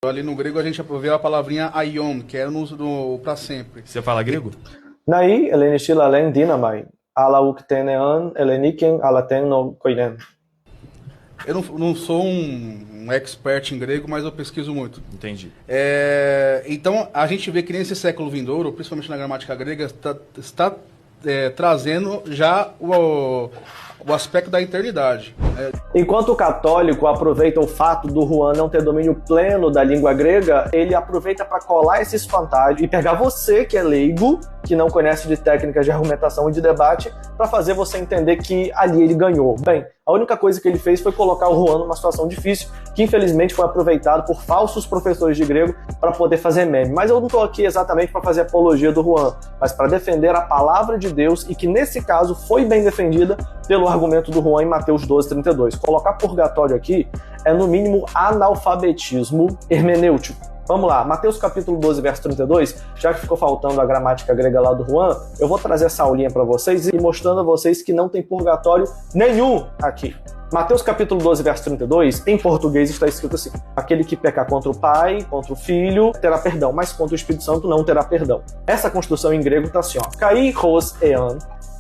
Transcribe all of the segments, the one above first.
Ali no grego a gente vê a palavrinha aion, que é no para sempre. Você fala grego? Nai elenishilalen dinamai, ala uktenean eleniken alaten no koinen. Eu não sou um expert em grego, mas eu pesquiso muito. Entendi. Então, a gente vê que nesse século vindouro, principalmente na gramática grega, está trazendo já o aspecto da eternidade. Enquanto o católico aproveita o fato do Juan não ter domínio pleno da língua grega, ele aproveita para colar esses fantasmas e pegar você, que é leigo, que não conhece de técnicas de argumentação e de debate, para fazer você entender que ali ele ganhou. Bem, a única coisa que ele fez foi colocar o Juan numa situação difícil, que infelizmente foi aproveitado por falsos professores de grego para poder fazer meme. Mas eu não estou aqui exatamente para fazer apologia do Juan, mas para defender a palavra de Deus, e que nesse caso foi bem defendida pelo argumento do Juan em Mateus 12:32. Colocar purgatório aqui é no mínimo analfabetismo hermenêutico. Vamos lá, Mateus capítulo 12, verso 32, já que ficou faltando a gramática grega lá do Juan, eu vou trazer essa aulinha para vocês e mostrando a vocês que não tem purgatório nenhum aqui. Mateus capítulo 12, verso 32, em português está escrito assim: aquele que pecar contra o Pai, contra o Filho, terá perdão, mas contra o Espírito Santo não terá perdão. Essa construção em grego está assim, ó: kai hos ean,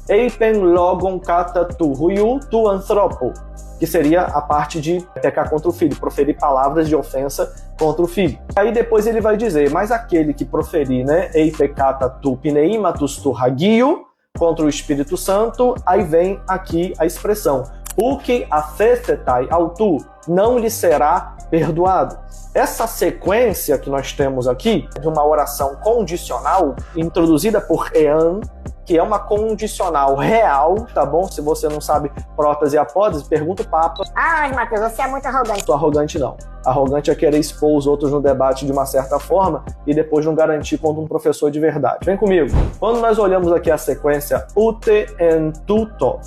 eipen logon kata tu huiu tu anthropo, que seria a parte de pecar contra o filho, proferir palavras de ofensa contra o filho. Aí depois ele vai dizer, mas aquele que proferir, né, ei pecata tu pineimatus tu hagio, contra o Espírito Santo, aí vem aqui a expressão, o que afetetai ao tu, não lhe será perdoado. Essa sequência que nós temos aqui, de uma oração condicional, introduzida por Ean, que é uma condicional real, tá bom? Se você não sabe prótese e apótese, pergunta o Papa. Ah, mas Matheus, você é muito arrogante. Sou arrogante não. Arrogante é querer expor os outros no debate de uma certa forma e depois não garantir contra um professor de verdade. Vem comigo. Quando nós olhamos aqui a sequência ute en tuto,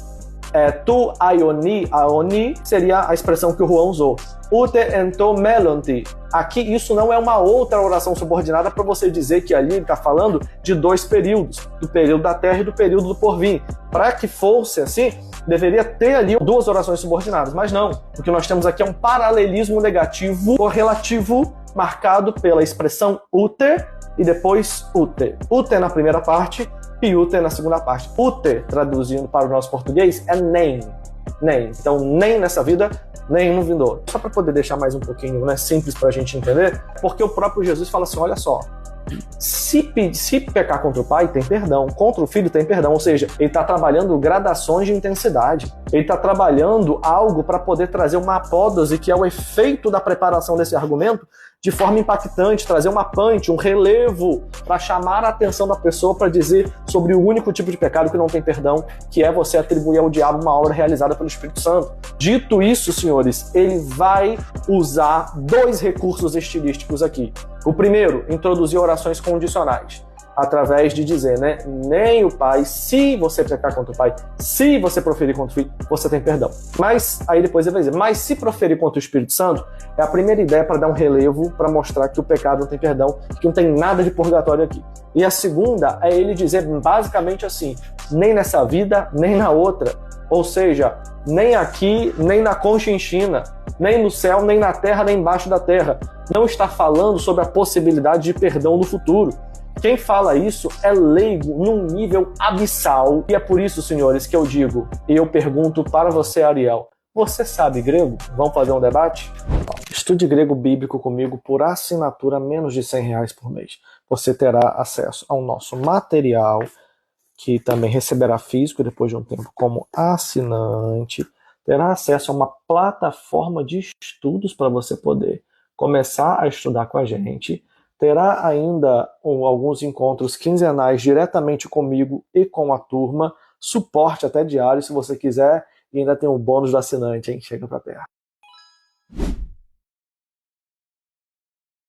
tu aoni seria a expressão que o Juan usou. Ute ento melonti. Aqui isso não é uma outra oração subordinada para você dizer que ali ele está falando de dois períodos, do período da terra e do período do porvir. Para que fosse assim, deveria ter ali duas orações subordinadas, mas não. O que nós temos aqui é um paralelismo negativo correlativo marcado pela expressão ute e depois ute. Ute na primeira parte e ute na segunda parte. Ute, traduzindo para o nosso português, é nem. Nem. Então, nem nessa vida, nem no vindouro. Só para poder deixar mais um pouquinho, né, simples para a gente entender, porque o próprio Jesus fala assim, olha só, se pecar contra o Pai, tem perdão. Contra o Filho, tem perdão. Ou seja, ele está trabalhando gradações de intensidade. Ele está trabalhando algo para poder trazer uma apódose, que é o efeito da preparação desse argumento, de forma impactante, trazer uma punch, um relevo, para chamar a atenção da pessoa para dizer sobre o único tipo de pecado que não tem perdão, que é você atribuir ao diabo uma obra realizada pelo Espírito Santo. Dito isso, senhores, ele vai usar dois recursos estilísticos aqui. O primeiro, introduzir orações condicionais, através de dizer, né, nem o Pai, se você pecar contra o Pai, se você proferir contra o Filho, você tem perdão. Mas, aí depois ele vai dizer, mas se proferir contra o Espírito Santo, é a primeira ideia para dar um relevo, para mostrar que o pecado não tem perdão, que não tem nada de purgatório aqui. E a segunda é ele dizer basicamente assim, nem nessa vida, nem na outra. Ou seja, nem aqui, nem na Conchinchina, nem no céu, nem na terra, nem embaixo da terra. Não está falando sobre a possibilidade de perdão no futuro. Quem fala isso é leigo num nível abissal. E é por isso, senhores, que eu digo, e eu pergunto para você, Ariel, você sabe grego? Vamos fazer um debate? Estude grego bíblico comigo por assinatura, menos de R$100 por mês. Você terá acesso ao nosso material, que também receberá físico depois de um tempo como assinante. Terá acesso a uma plataforma de estudos para você poder começar a estudar com a gente. Terá ainda alguns encontros quinzenais diretamente comigo e com a turma, suporte até diário se você quiser, e ainda tem um bônus do assinante, hein? Chega pra perto.